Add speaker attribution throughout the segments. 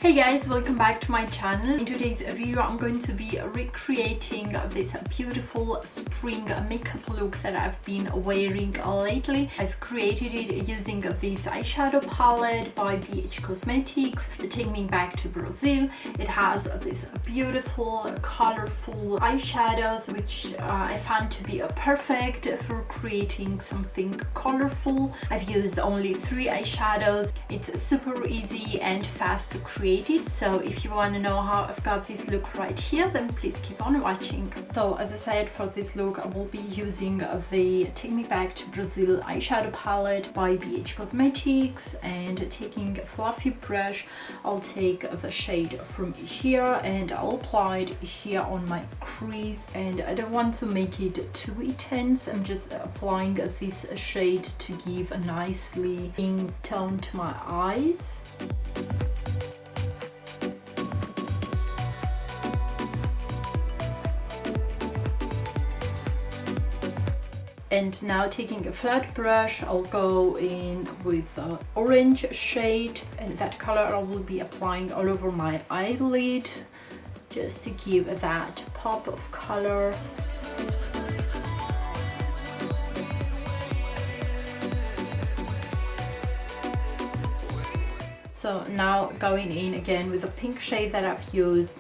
Speaker 1: Hey guys, welcome back to my channel. In today's video I'm going to be recreating this beautiful spring makeup look that I've been wearing lately. I've created it using this eyeshadow palette by BH Cosmetics, Take Me Back to Brazil. It has this beautiful colorful eyeshadows which I found to be perfect for creating something colorful. I've used only 3 eyeshadows. It's super easy and fast to create it. So if you want to know how I've got this look right here, then please keep on watching. So as I said, for this look I will be using the Take Me Back to Brazil eyeshadow palette by BH Cosmetics, and taking a fluffy brush I'll take the shade from here and I'll apply it here on my crease. And I don't want to make it too intense, I'm just applying this shade to give a nicely pink tone to my eyes. And now taking a flat brush, I'll go in with the orange shade, and that color I will be applying all over my eyelid just to give that pop of color. So now going in again with the pink shade that I've used,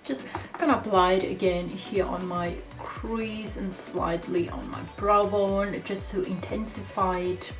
Speaker 1: just gonna apply it again here on my crease and slightly on my brow bone just to intensify it.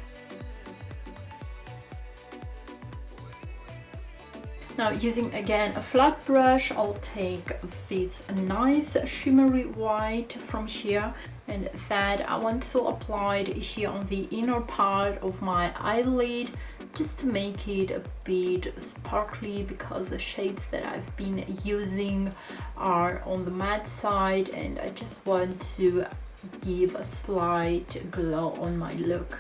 Speaker 1: Now using again a flat brush, I'll take this nice shimmery white from here, and that I want to apply it here on the inner part of my eyelid just to make it a bit sparkly, because the shades that I've been using are on the matte side and I just want to give a slight glow on my look.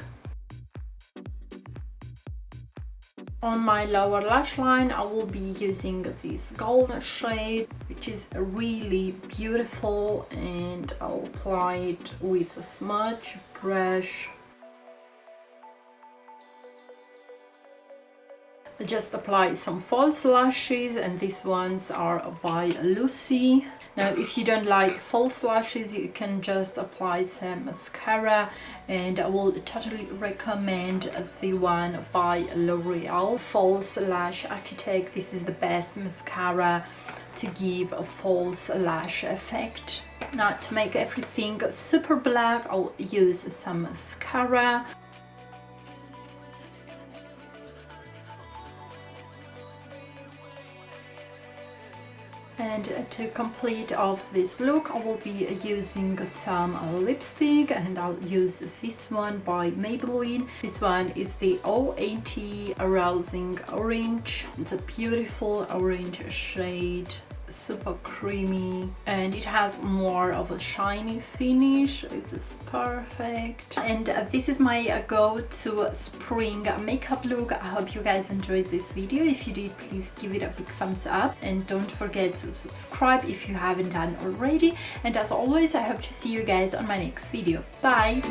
Speaker 1: On my lower lash line I will be using this gold shade, which is really beautiful, and I'll apply it with a smudge brush. I just applied some false lashes, and these ones are by Lucy. Now if you don't like false lashes, you can just apply some mascara, and I will totally recommend the one by L'Oreal, False Lash Architect. This is the best mascara to give a false lash effect. Now to make everything super black, I'll use some mascara. And to complete off this look, I will be using some lipstick, and I'll use this one by Maybelline. This one is the 080 Arousing Orange. It's a beautiful orange shade, super creamy, and it has more of a shiny finish. It's perfect. And this is my go-to spring makeup look. I hope you guys enjoyed this video. If you did, please give it a big thumbs up, and don't forget to subscribe if you haven't done already. And as always, I hope to see you guys on my next video. Bye!